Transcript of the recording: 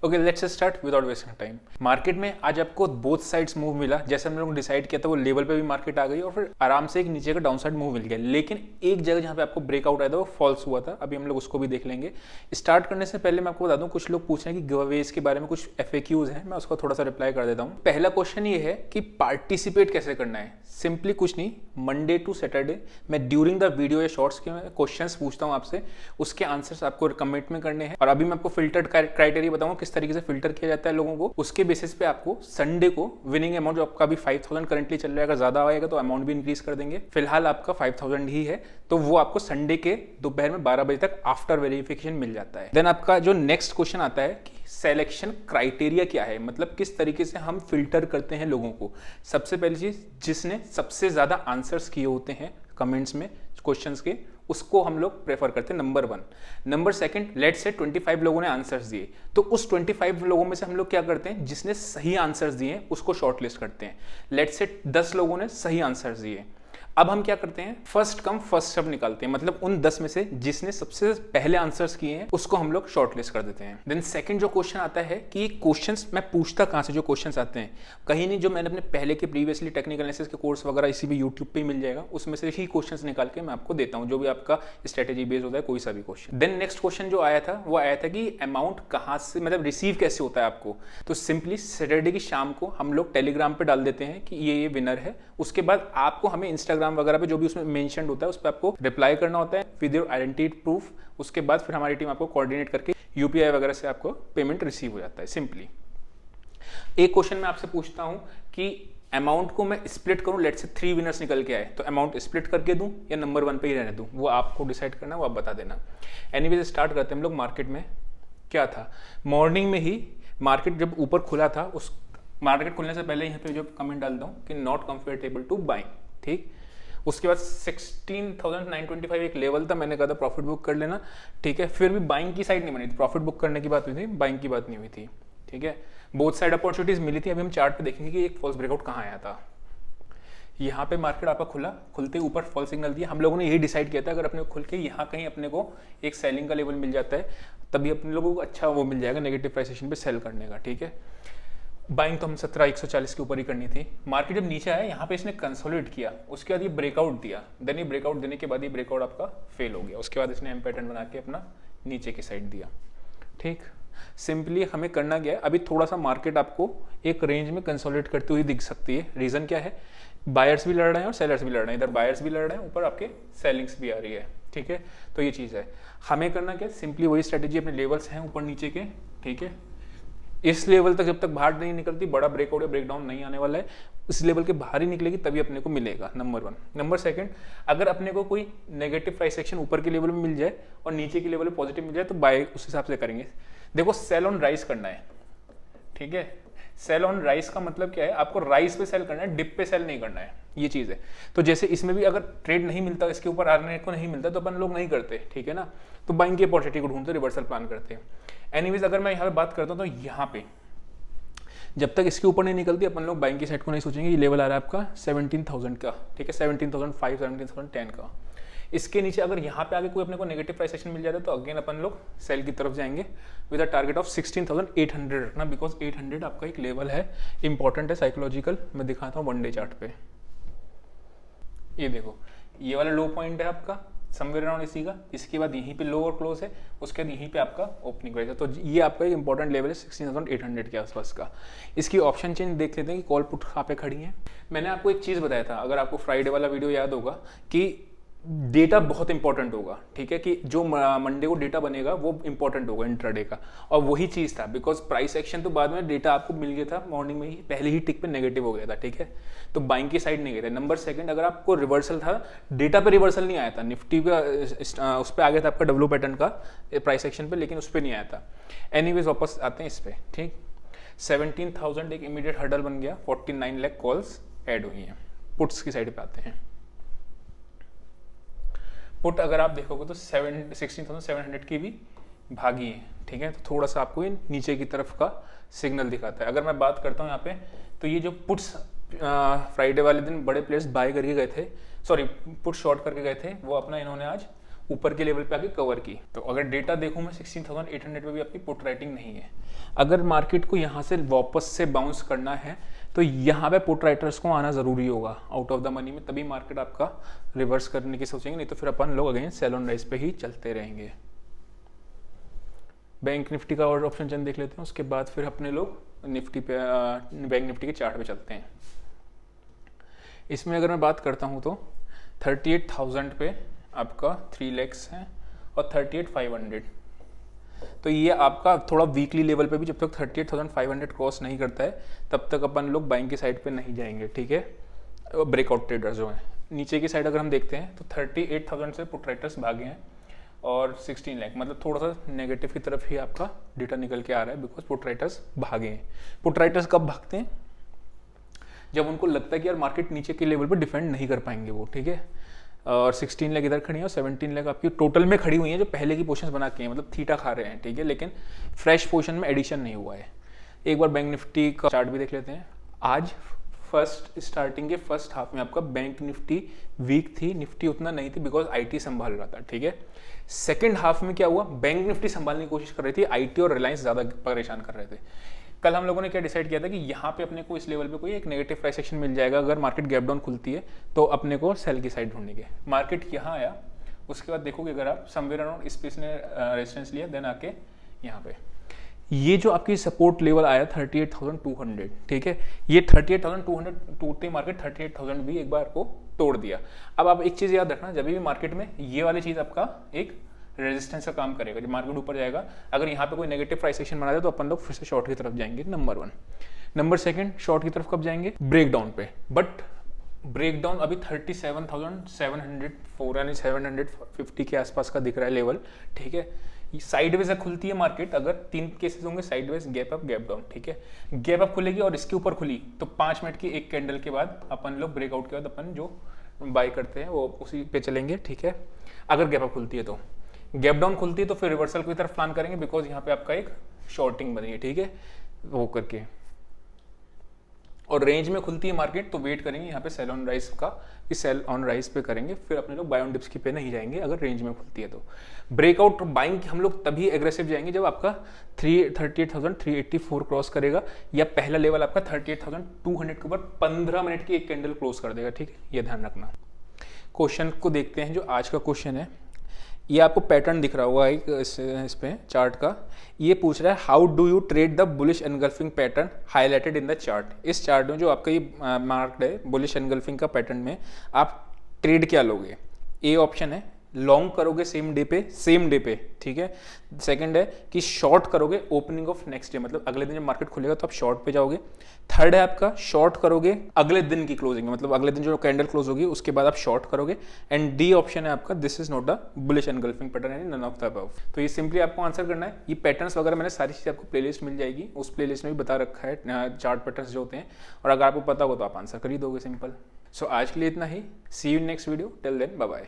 Okay let's start without wasting time. Market में आज आपको बोथ साइड्स मूव मिला, जैसे हम लोगों ने डिसाइड किया था वो लेवल पे भी मार्केट आ गई और फिर आराम से एक नीचे का डाउन साइड मूव मिल गया। लेकिन एक जगह जहां पे आपको ब्रेकआउट आया था वो फॉल्स हुआ था, अभी हम लोग उसको भी देख लेंगे। स्टार्ट करने से पहले मैं आपको बता दूं, कुछ लोग पूछ रहे हैं कि गिवअवेज के बारे में कुछ FAQs हैं, मैं उसका थोड़ा सा रिप्लाई कर देता हूँ। पहला क्वेश्चन ये है कि पार्टिसिपेट कैसे करना है। सिंपली कुछ नहीं, मंडे टू सैटरडे मैं ड्यूरिंग द वीडियो या शॉर्ट्स के क्वेश्चंस पूछता हूँ आपसे, उसके आंसर्स आपको कमेंट में करने हैं। और अभी मैं आपको फिल्टर्ड क्राइटेरिया बताऊंगा किस तरीके से फिल्टर किया जाता है लोगों को। उसके बेसिस पे आपको संडे को विनिंग अमाउंट, जो आपका अभी 5000 करंटली चल रहा है, अगर ज्यादा आएगा तो अमाउंट भी इंक्रीज कर देंगे। फिलहाल आपका 5000 ही है, तो वो आपको संडे के दोपहर में 12 बजे तक आफ्टर वेरिफिकेशन मिल जाता है। देन आपका जो नेक्स्ट क्वेश्चन आता है कि सिलेक्शन क्राइटेरिया क्या है, मतलब किस तरीके से हम फिल्टर करते हैं लोगों को। सबसे पहली चीज, जिसने सबसे ज्यादा आंसर्स किए होते हैं कमेंट्स में क्वेश्चंस के, उसको हम लोग प्रेफर करते हैं number 1। Number second, let's say 25 लोगों ने आंसर्स दिए, तो उस 25 लोगों में से हम लोग क्या करते हैं, जिसने सही आंसर्स दिए उसको शॉर्टलिस्ट करते हैं। लेट्स से 10 लोगों ने सही आंसर्स दिए, अब हम क्या करते हैं, फर्स्ट कम फर्स्ट सर्व निकालते हैं, मतलब उन 10 में से जिसने सबसे पहले आंसर्स किए हैं उसको हम लोग शॉर्टलिस्ट कर देते हैं। देन सेकंड जो क्वेश्चन आता है कि ये क्वेश्चंस मैं पूछता कहां से, जो क्वेश्चंस आते हैं कहीं नहीं, जो मैंने अपने पहले के प्रीवियसली टेक्निकल एनालिसिस के कोर्स वगैरह इसी भी यूट्यूब पे ही मिल जाएगा, उसमें से ही क्वेश्चंस निकाल के मैं आपको देता हूं, जो भी आपका स्ट्रेटेजी बेस्ड होता है कोई सा भी क्वेश्चन। देन नेक्स्ट क्वेश्चन जो आया था वो आया था कि अमाउंट कहां से, मतलब रिसीव कैसे होता है आपको। तो सिंपली सैटरडे की शाम को हम लोग टेलीग्राम पे डाल देते हैं कि ये विनर है, उसके बाद आपको हमें इंस्टाग्राम वगैरह पे जो भी उसमें मेंशन्ड होता है उस पर आपको रिप्लाई करना होता है विद योर आइडेंटिटी प्रूफ। उसके बाद फिर हमारी टीम आपको कोऑर्डिनेट करके UPI वगैरह से आपको पेमेंट रिसीव हो जाता है। सिंपली एक क्वेश्चन मैं आपसे पूछता हूं कि अमाउंट को मैं स्प्लिट करूं, लेट्स से 3 विनर्स निकल के आए, तो अमाउंट स्प्लिट करके दूं या नंबर 1 पे ही रहने दूं, वो आपको डिसाइड करना है, वो आप बता देना। एनीवेज स्टार्ट करते हैं हम लोग। मार्केट में क्या था, मॉर्निंग में ही मार्केट जब ऊपर खुला था, उस मार्केट खुलने से पहले यहाँ पे जो कमेंट डालता हूँ कि नॉट कंफर्टेबल टू बाइंग, ठीक। उसके बाद 16,925 एक लेवल था, मैंने कहा था प्रॉफिट बुक कर लेना, ठीक है। फिर भी बाइंग की साइड नहीं बनी थी, प्रॉफिट बुक करने की बात हुई थी, बाइंग की बात नहीं हुई थी, ठीक है। बोथ साइड अपॉर्चुनिटीज मिली थी। अभी हम चार्ट पे देखेंगे कि एक फॉल्स ब्रेकआउट कहाँ आया था। यहाँ पे मार्केट आपका खुला, खुलते ऊपर फॉल सिग्नल दिया। हम लोगों ने यही डिसाइड किया था अगर अपने को खुल के यहाँ कहीं अपने को एक सेलिंग का लेवल मिल जाता है, तभी अपने लोगों को अच्छा वो मिल जाएगा नेगेटिव प्राइसेशन पे सेल करने का, ठीक है। बाइंग तो हम 17,140 के ऊपर ही करनी थी। मार्केट जब नीचे आया, यहाँ पे इसने कंसोलिडेट किया, उसके बाद ये ब्रेकआउट दिया। देन ये ब्रेकआउट देने के बाद ये ब्रेकआउट आपका फेल हो गया, उसके बाद इसने एम पैटर्न बना के अपना नीचे की साइड दिया, ठीक। सिंपली हमें करना क्या है, अभी थोड़ा सा मार्केट आपको एक रेंज में कंसोलिडेट करती हुई दिख सकती है। रीजन क्या है, बायर्स भी लड़ रहे हैं और सेलर्स भी लड़ रहे हैं, इधर बायर्स भी लड़ रहे हैं, ऊपर आपके सेलिंग्स भी आ रही है, ठीक है। तो ये चीज़ है, हमें करना क्या, सिंपली वही स्ट्रेटेजी, अपने लेवल्स हैं ऊपर नीचे के, ठीक है। इस लेवल तक जब तक बाहर नहीं निकलती, बड़ा ब्रेकआउट या ब्रेकडाउन नहीं आने वाला है, इस लेवल के बाहर ही निकलेगी तभी अपने को मिलेगा, नंबर 1। नंबर सेकंड, अगर अपने को कोई नेगेटिव प्राइस एक्शन ऊपर के लेवल में मिल जाए और नीचे के लेवल में पॉजिटिव मिल जाए तो बाय उस हिसाब से करेंगे। देखो सेल ऑन राइस करना है, ठीक है। सेल ऑन राइस का मतलब क्या है, आपको राइस पे सेल करना है, डिप पे सेल नहीं करना है, ये चीज है। तो जैसे इसमें भी अगर ट्रेड नहीं मिलता, इसके ऊपर आने को नहीं मिलता, तो अपन लोग नहीं करते, ठीक है ना। तो बाइंग की अपॉर्चुनिटी को ढूंढते, रिवर्सल प्लान करते हैं। एनीवेज अगर मैं यहाँ पे बात करता हूँ तो यहाँ पे जब तक इसके ऊपर नहीं निकलती अपन लोग बाइंग की साइड को नहीं सोचेंगे। ये लेवल आ रहा है आपका 17,000 का, ठीक है, 17,500 17,010 का। इसके नीचे अगर यहाँ पे आगे कोई अपने को नेगेटिव प्राइस एक्शन मिल जाता है तो अगेन अपन लोग सेल की तरफ जाएंगे विद अ टारगेट ऑफ 16,800 रखना, बिकॉज 800 आपका एक लेवल है, इंपॉर्टेंट है, साइकोलॉजिकल। मैं दिखाता हूँ 1 डे चार्ट पे। ये देखो, ये वाला लो पॉइंट है आपका समवेयर अराउंड इसी का, इसके बाद यहीं पे लो और क्लोज है, उसके बाद यहीं पे आपका ओपनिंग प्राइस है। तो ये आपका एक इंपॉर्टेंट लेवल है 16,800 के आसपास का। इसकी ऑप्शन चेंज देख लेते हैं कि कॉल पुट कहाँ पे खड़ी है। मैंने आपको एक चीज़ बताया था, अगर आपको फ्राइडे वाला वीडियो याद होगा, कि डेटा बहुत इंपॉर्टेंट होगा, ठीक है, कि जो मंडे को डेटा बनेगा वो इंपॉर्टेंट होगा इंट्राडे का, और वही चीज़ था। बिकॉज प्राइस एक्शन तो बाद में डेटा आपको मिल गया था, मॉर्निंग में ही पहले ही टिक पे नेगेटिव हो गया था, ठीक है, तो बाइंग की साइड नहीं गए थे। नंबर सेकंड, अगर आपको रिवर्सल था, डेटा पे रिवर्सल नहीं आया था, निफ्टी पे उस पर आ गया था आपका डब्ल्यू पैटर्न का प्राइस एक्शन पे, लेकिन उस पर नहीं आया था। एनीवेज वापस आते हैं इस पे, ठीक। 17,000 एक इमीडिएट हर्डल बन गया, 49 लाख कॉल्स ऐड हुई हैं। पुट्स की साइड पे आते हैं। पुट अगर आप देखोगे तो 16,700 की भी भागी है, ठीक है, तो थोड़ा सा आपको ये नीचे की तरफ का सिग्नल दिखाता है। अगर मैं बात करता हूँ यहाँ पे, तो ये जो पुट्स फ्राइडे वाले दिन बड़े प्लेयर्स बाय करके गए थे, सॉरी पुट शॉर्ट करके गए थे, वो अपना इन्होंने आज ऊपर के लेवल पे आके कवर की। तो अगर डेटा देखूं मैं 16,800 पे भी आपकी पुट राइटिंग नहीं है। अगर मार्केट को यहाँ से वापस से बाउंस करना है तो यहाँ पे पुट राइटर्स को आना जरूरी होगा आउट ऑफ द मनी में, तभी मार्केट आपका रिवर्स करने की सोचेंगे, नहीं तो फिर अपन लोग अगेन सेल ऑन राइज पे ही चलते रहेंगे। बैंक निफ्टी का और ऑप्शन चेन देख लेते हैं, उसके बाद फिर अपने लोग निफ्टी पे बैंक निफ्टी के चार्ट पे चलते हैं। इसमें अगर मैं बात करता हूँ तो 38,000 पे आपका 3 lakhs है और 38,500, तो ये आपका थोड़ा वीकली लेवल पे भी जब तक 38,500 क्रॉस नहीं करता है तब तक अपन लोग बाइंग की साइड पे नहीं जाएंगे, ठीक है। ब्रेकआउट ट्रेडर्स जो हैं नीचे की साइड अगर हम देखते हैं तो 38,000 से पुट राइटर्स भागे हैं और 16 लाख, मतलब थोड़ा सा नेगेटिव की तरफ ही आपका डेटा निकल के आ रहा है, बिकॉज पुट राइटर्स भागे हैं। पुट राइटर्स कब भागते हैं? जब उनको लगता है कि यार मार्केट नीचे के लेवल पर डिफेंड नहीं कर पाएंगे वो, ठीक है। और 16 लाख इधर खड़ी है और 17 लाख आपकी टोटल में खड़ी हुई है जो पहले की पोजीशंस बना के हैं, मतलब थीटा खा रहे हैं, ठीक है, लेकिन फ्रेश पोजीशन में एडिशन नहीं हुआ है। एक बार बैंक निफ्टी का चार्ट भी देख लेते हैं। आज स्टार्टिंग के फर्स्ट हाफ में आपका बैंक निफ्टी वीक थी, निफ्टी उतना नहीं थी बिकॉज आईटी संभाल रहा था, ठीक है। सेकंड हाफ में क्या हुआ, बैंक निफ्टी संभालने की कोशिश कर रही थी, आईटी और रिलायंस ज्यादा परेशान कर रहे थे। कल हम लोगों ने क्या डिसाइड किया था कि यहाँ पे अपने को इस लेवल पे कोई एक नेगेटिव प्राइस एक्शन मिल जाएगा, अगर मार्केट गैप डाउन खुलती है तो अपने को सेल की साइड ढूंढेंगे। मार्केट यहाँ आया, उसके बाद देखोगे अगर आप समवेयर अराउंड इस पे इसने रेजिस्टेंस लिया, देन आके यहाँ पे ये जो आपकी सपोर्ट लेवल आया 38,200, ठीक है, ये 38,200 टूटते मार्केट 38,000 भी एक बार को तोड़ दिया। अब आप एक चीज याद रखना, जब भी मार्केट में ये वाली चीज आपका एक रेजिस्टेंस का काम करेगा, जब मार्केट ऊपर जाएगा, अगर यहाँ पे कोई नेगेटिव प्राइस एक्शन बना दे तो अपन लोग फिर से शॉर्ट की तरफ जाएंगे, नंबर 1। नंबर 2 शॉर्ट की तरफ कब जाएंगे? ब्रेकडाउन पे। बट ब्रेकडाउन अभी 37,704 यानी 750 के आसपास का दिख रहा है लेवल, ठीक है। साइडवेज खुलती है मार्केट, अगर 3 केसेस होंगे, sideways, gap up, gap down, ठीक है। गैप अप खुलेगी और इसके ऊपर खुली तो 5 मिनट की एक कैंडल के बाद अपन लोग ब्रेकआउट के बाद अपन जो बाय करते हैं वो उसी पे चलेंगे, ठीक है। अगर गैप अप खुलती है तो, गैप डाउन खुलती है तो फिर रिवर्सल की तरफ प्लान करेंगे, बिकॉज यहाँ पे आपका एक शॉर्टिंग बनी है, ठीक है, वो करके। और रेंज में खुलती है मार्केट तो वेट करेंगे यहाँ पे सेल ऑन राइज का, कि सेल ऑन राइज पे करेंगे, फिर अपने लोग बाय ऑन डिप्स की पे नहीं जाएंगे अगर रेंज में खुलती है तो। ब्रेकआउट बाइंग हम लोग तभी एग्रेसिव जाएंगे जब आपका 38,384 क्रॉस करेगा, या पहला लेवल आपका 38,200 के ऊपर 15 मिनट की एक कैंडल क्लोज कर देगा, ठीक है, ये ध्यान रखना। क्वेश्चन को देखते हैं, जो आज का क्वेश्चन है, ये आपको पैटर्न दिख रहा होगा एक इस पे चार्ट का। ये पूछ रहा है how do you trade the bullish engulfing pattern highlighted in the chart. इस चार्ट में जो आपका ये मार्क्ड है बुलिश एनगल्फिंग का पैटर्न में आप ट्रेड क्या लोगे? ए ऑप्शन है लॉन्ग करोगे सेम डे पे, ठीक है। सेकंड है कि शॉर्ट करोगे ओपनिंग ऑफ नेक्स्ट डे, मतलब अगले दिन जब मार्केट खुलेगा तो आप शॉर्ट पे जाओगे। थर्ड है आपका शॉर्ट करोगे अगले दिन की क्लोजिंग में, मतलब अगले दिन जो कैंडल क्लोज होगी उसके बाद आप शॉर्ट करोगे। एंड डी ऑप्शन है आपका this is not a bullish engulfing pattern and none of the above. तो ये सिंपली आपको आंसर करना है। ये पैटर्न्स वगैरह मैंने सारी चीज़ आपको प्लेलिस्ट मिल जाएगी, उस प्लेलिस्ट में भी बता रखा है चार्ट पैटर्न्स जो होते हैं, और अगर आपको पता हो तो आप आंसर कर ही दोगे, सिंपल। सो आज के लिए इतना ही, see you in next video, till then bye bye.